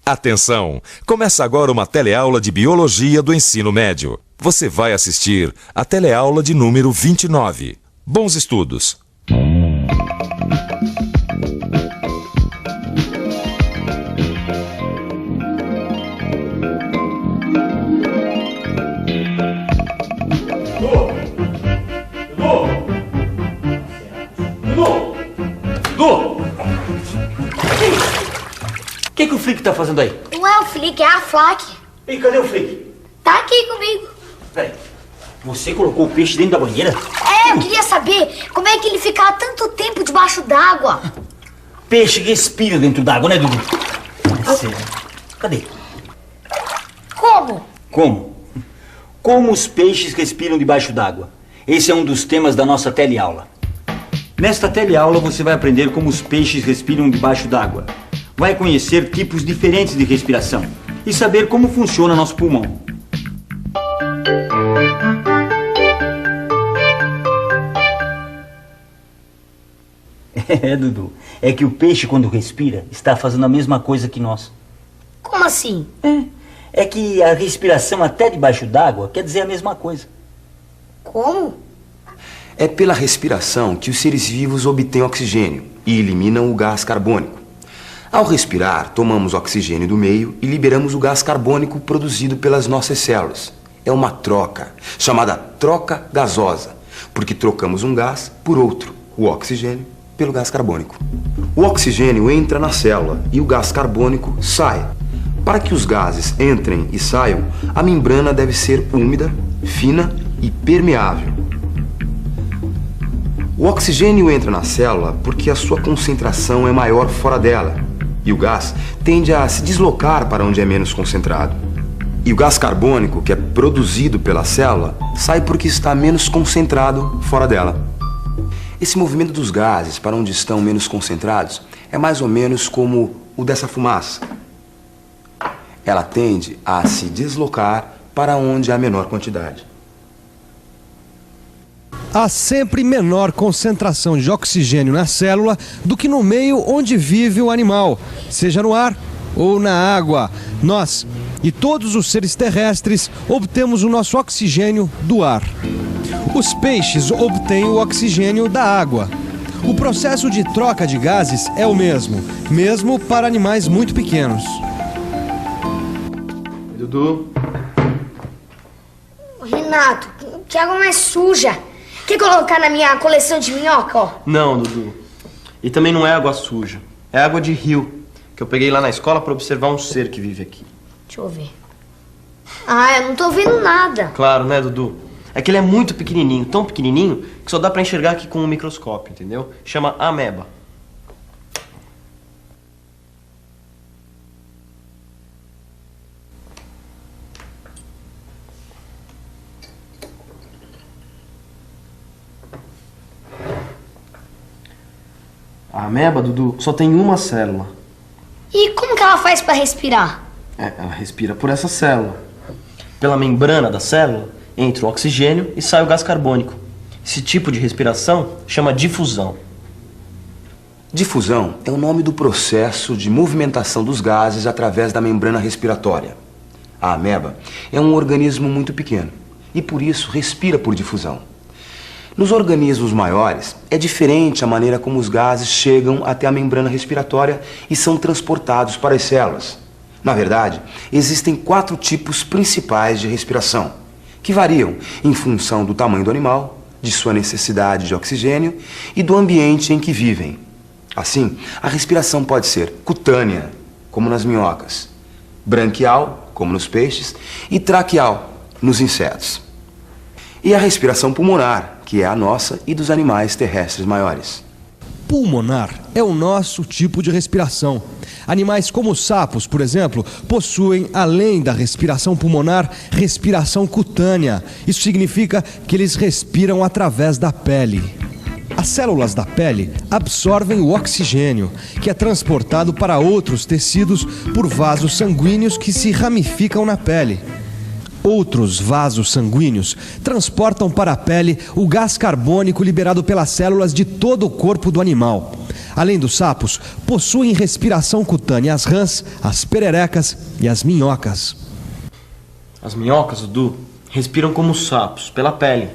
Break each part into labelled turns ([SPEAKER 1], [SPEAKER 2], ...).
[SPEAKER 1] Atenção! Começa agora uma teleaula de Biologia do Ensino Médio. Você vai assistir a teleaula de número 29. Bons estudos!
[SPEAKER 2] O que o Flick tá fazendo aí?
[SPEAKER 3] Não é o Flick, é a Flack.
[SPEAKER 2] E cadê o Flick?
[SPEAKER 3] Tá aqui comigo.
[SPEAKER 2] Peraí, você colocou o peixe dentro da banheira?
[SPEAKER 3] É, eu queria saber como é que ele fica há tanto tempo debaixo d'água.
[SPEAKER 2] Peixe respira dentro d'água, né, Dudu? Sério. Cadê?
[SPEAKER 3] Como?
[SPEAKER 2] Como os peixes respiram debaixo d'água? Esse é um dos temas da nossa teleaula. Nesta teleaula você vai aprender como os peixes respiram debaixo d'água. Vai conhecer tipos diferentes de respiração e saber como funciona nosso pulmão. Dudu, é que o peixe quando respira está fazendo a mesma coisa que nós.
[SPEAKER 3] Como assim?
[SPEAKER 2] É que a respiração até debaixo d'água quer dizer a mesma coisa.
[SPEAKER 3] Como?
[SPEAKER 4] É pela respiração que os seres vivos obtêm oxigênio e eliminam o gás carbônico. Ao respirar, tomamos oxigênio do meio e liberamos o gás carbônico produzido pelas nossas células. É uma troca, chamada troca gasosa, porque trocamos um gás por outro, o oxigênio pelo gás carbônico. O oxigênio entra na célula e o gás carbônico sai. Para que os gases entrem e saiam, a membrana deve ser úmida, fina e permeável. O oxigênio entra na célula porque a sua concentração é maior fora dela. E o gás tende a se deslocar para onde é menos concentrado. E o gás carbônico, que é produzido pela célula, sai porque está menos concentrado fora dela. Esse movimento dos gases para onde estão menos concentrados é mais ou menos como o dessa fumaça. Ela tende a se deslocar para onde há menor quantidade.
[SPEAKER 5] Há sempre menor concentração de oxigênio na célula do que no meio onde vive o animal, seja no ar ou na água. Nós e todos os seres terrestres obtemos o nosso oxigênio do ar. Os peixes obtêm o oxigênio da água. O processo de troca de gases é o mesmo para animais muito pequenos.
[SPEAKER 6] Dudu?
[SPEAKER 3] Renato, que água mais suja. Quer colocar na minha coleção de minhoca, ó?
[SPEAKER 6] Não, Dudu. E também não é água suja. É água de rio, que eu peguei lá na escola para observar um ser que vive aqui.
[SPEAKER 3] Deixa eu ver. Ah, eu não tô vendo nada.
[SPEAKER 6] Claro, né, Dudu? É que ele é muito pequenininho, tão pequenininho, que só dá para enxergar aqui com um microscópio, entendeu? Chama ameba. A ameba, Dudu, só tem uma célula.
[SPEAKER 3] E como que ela faz pra respirar?
[SPEAKER 6] Ela respira por essa célula. Pela membrana da célula entra o oxigênio e sai o gás carbônico. Esse tipo de respiração chama difusão.
[SPEAKER 4] Difusão é o nome do processo de movimentação dos gases através da membrana respiratória. A ameba é um organismo muito pequeno e por isso respira por difusão. Nos organismos maiores, é diferente a maneira como os gases chegam até a membrana respiratória e são transportados para as células. Na verdade, existem 4 tipos principais de respiração, que variam em função do tamanho do animal, de sua necessidade de oxigênio e do ambiente em que vivem. Assim, a respiração pode ser cutânea, como nas minhocas, branquial, como nos peixes, e traqueal, nos insetos. E a respiração pulmonar, que é a nossa e dos animais terrestres maiores.
[SPEAKER 5] Pulmonar é o nosso tipo de respiração. Animais como os sapos, por exemplo, possuem, além da respiração pulmonar, respiração cutânea. Isso significa que eles respiram através da pele. As células da pele absorvem o oxigênio, que é transportado para outros tecidos por vasos sanguíneos que se ramificam na pele. Outros vasos sanguíneos transportam para a pele o gás carbônico liberado pelas células de todo o corpo do animal. além dos sapos, possuem respiração cutânea as rãs, as pererecas e as minhocas.
[SPEAKER 6] As minhocas, Dudu, respiram como os sapos, pela pele.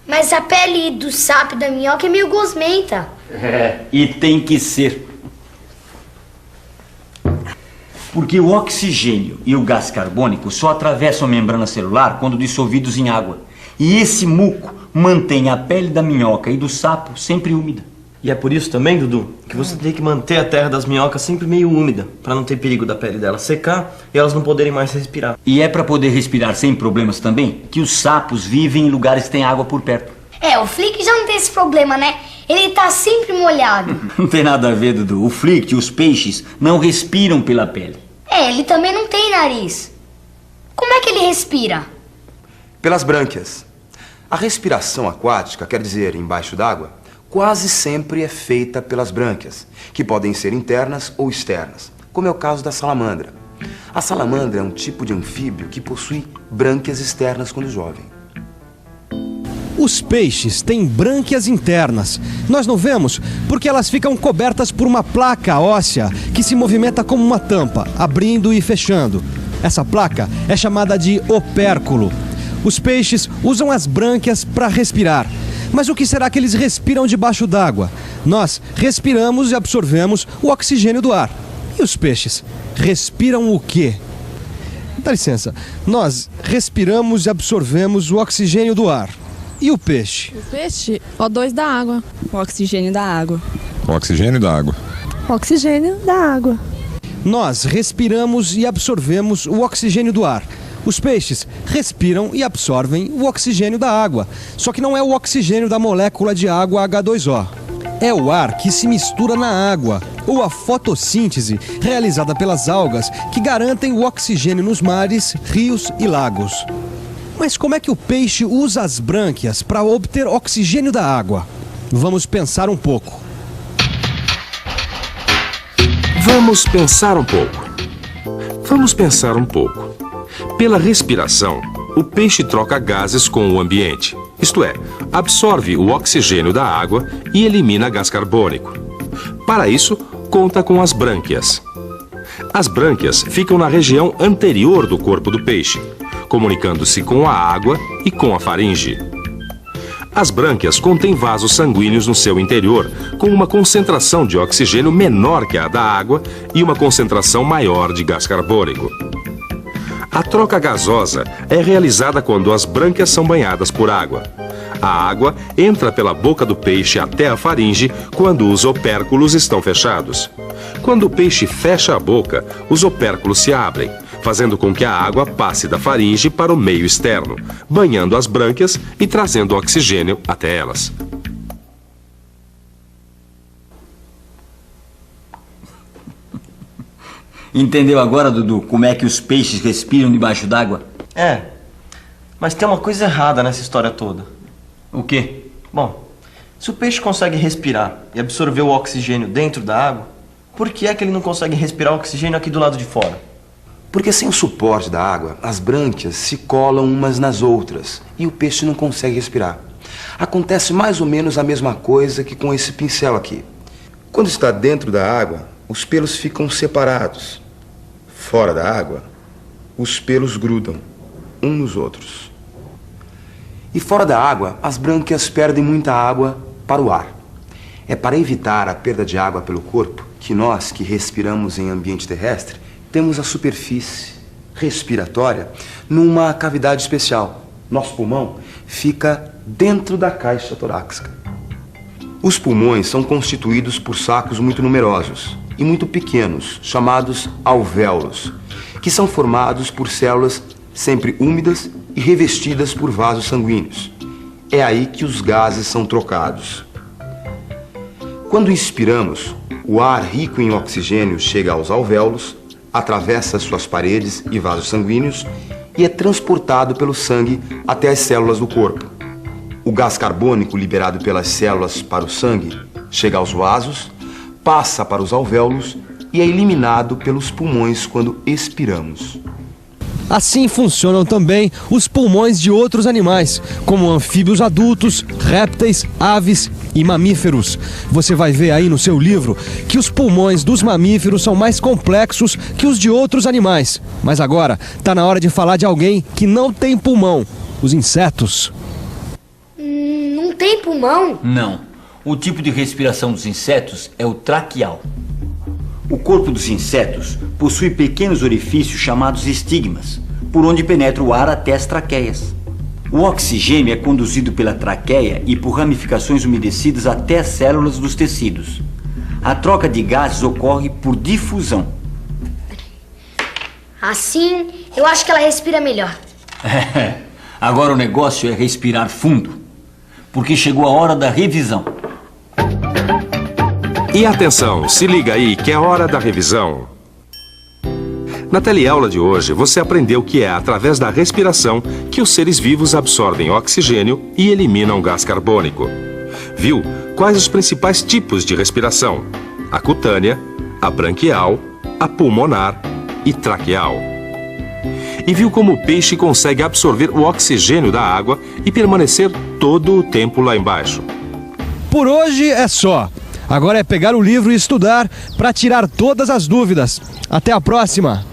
[SPEAKER 3] Mas a pele do sapo e da minhoca é meio gosmenta.
[SPEAKER 2] E tem que ser. Porque o oxigênio e o gás carbônico só atravessam a membrana celular quando dissolvidos em água. E esse muco mantém a pele da minhoca e do sapo sempre úmida.
[SPEAKER 6] E é por isso também, Dudu, que você tem que manter a terra das minhocas sempre meio úmida, para não ter perigo da pele delas secar e elas não poderem mais respirar.
[SPEAKER 2] E é para poder respirar sem problemas também que os sapos vivem em lugares que tem água por perto.
[SPEAKER 3] O Flick já não tem esse problema, né? Ele tá sempre molhado.
[SPEAKER 2] Não tem nada a ver, Dudu. O Flick e os peixes não respiram pela pele.
[SPEAKER 3] Ele também não tem nariz. Como é que ele respira?
[SPEAKER 4] Pelas brânquias. A respiração aquática, quer dizer, embaixo d'água, quase sempre é feita pelas brânquias, que podem ser internas ou externas, como é o caso da salamandra. A salamandra é um tipo de anfíbio que possui brânquias externas quando jovem.
[SPEAKER 5] Os peixes têm brânquias internas. Nós não vemos porque elas ficam cobertas por uma placa óssea que se movimenta como uma tampa, abrindo e fechando. Essa placa é chamada de opérculo. Os peixes usam as brânquias para respirar. Mas o que será que eles respiram debaixo d'água? Nós respiramos e absorvemos o oxigênio do ar. E os peixes respiram o quê? Dá licença. Nós respiramos e absorvemos o oxigênio do ar. E o peixe?
[SPEAKER 7] O peixe, O2 da água.
[SPEAKER 8] O oxigênio da água.
[SPEAKER 9] O oxigênio da água.
[SPEAKER 7] O oxigênio da água.
[SPEAKER 5] Nós respiramos e absorvemos o oxigênio do ar. Os peixes respiram e absorvem o oxigênio da água. Só que não é o oxigênio da molécula de água H2O. É o ar que se mistura na água, ou a fotossíntese realizada pelas algas que garantem o oxigênio nos mares, rios e lagos. Mas como é que o peixe usa as brânquias para obter oxigênio da água? Vamos pensar um pouco.
[SPEAKER 1] Vamos pensar um pouco. Pela respiração, o peixe troca gases com o ambiente. Isto é, absorve o oxigênio da água e elimina gás carbônico. Para isso, conta com as brânquias. As brânquias ficam na região anterior do corpo do peixe, comunicando-se com a água e com a faringe. As brânquias contêm vasos sanguíneos no seu interior, com uma concentração de oxigênio menor que a da água e uma concentração maior de gás carbônico. A troca gasosa é realizada quando as brânquias são banhadas por água. A água entra pela boca do peixe até a faringe quando os opérculos estão fechados. Quando o peixe fecha a boca, os opérculos se abrem, fazendo com que a água passe da faringe para o meio externo, banhando as brânquias e trazendo oxigênio até elas.
[SPEAKER 2] Entendeu agora, Dudu, como é que os peixes respiram debaixo d'água?
[SPEAKER 6] É, mas tem uma coisa errada nessa história toda.
[SPEAKER 2] O quê?
[SPEAKER 6] Bom, se o peixe consegue respirar e absorver o oxigênio dentro da água, por que é que ele não consegue respirar o oxigênio aqui do lado de fora?
[SPEAKER 4] Porque sem o suporte da água, as brânquias se colam umas nas outras e o peixe não consegue respirar. Acontece mais ou menos a mesma coisa que com esse pincel aqui. Quando está dentro da água, os pelos ficam separados. Fora da água, os pelos grudam uns nos outros. E fora da água, as brânquias perdem muita água para o ar. É para evitar a perda de água pelo corpo que nós, que respiramos em ambiente terrestre, temos a superfície respiratória numa cavidade especial. Nosso pulmão fica dentro da caixa torácica. Os pulmões são constituídos por sacos muito numerosos e muito pequenos, chamados alvéolos, que são formados por células sempre úmidas e revestidas por vasos sanguíneos. É aí que os gases são trocados. Quando inspiramos, o ar rico em oxigênio chega aos alvéolos, atravessa suas paredes e vasos sanguíneos e é transportado pelo sangue até as células do corpo. O gás carbônico liberado pelas células para o sangue chega aos vasos, passa para os alvéolos e é eliminado pelos pulmões quando expiramos.
[SPEAKER 5] Assim funcionam também os pulmões de outros animais, como anfíbios adultos, répteis, aves e mamíferos. Você vai ver aí no seu livro que os pulmões dos mamíferos são mais complexos que os de outros animais. Mas agora está na hora de falar de alguém que não tem pulmão: os insetos.
[SPEAKER 3] Não tem pulmão?
[SPEAKER 2] Não. O tipo de respiração dos insetos é o traqueal. O corpo dos insetos possui pequenos orifícios chamados estigmas, por onde penetra o ar até as traqueias. O oxigênio é conduzido pela traqueia e por ramificações umedecidas até as células dos tecidos. A troca de gases ocorre por difusão.
[SPEAKER 3] Assim, eu acho que ela respira melhor.
[SPEAKER 2] Agora o negócio é respirar fundo, porque chegou a hora da revisão.
[SPEAKER 1] E atenção, se liga aí que é hora da revisão. Na teleaula de hoje, você aprendeu que é através da respiração que os seres vivos absorvem oxigênio e eliminam gás carbônico. Viu quais os principais tipos de respiração? A cutânea, a branquial, a pulmonar e traqueal. E viu como o peixe consegue absorver o oxigênio da água e permanecer todo o tempo lá embaixo.
[SPEAKER 5] Por hoje é só. Agora é pegar o livro e estudar para tirar todas as dúvidas. Até a próxima!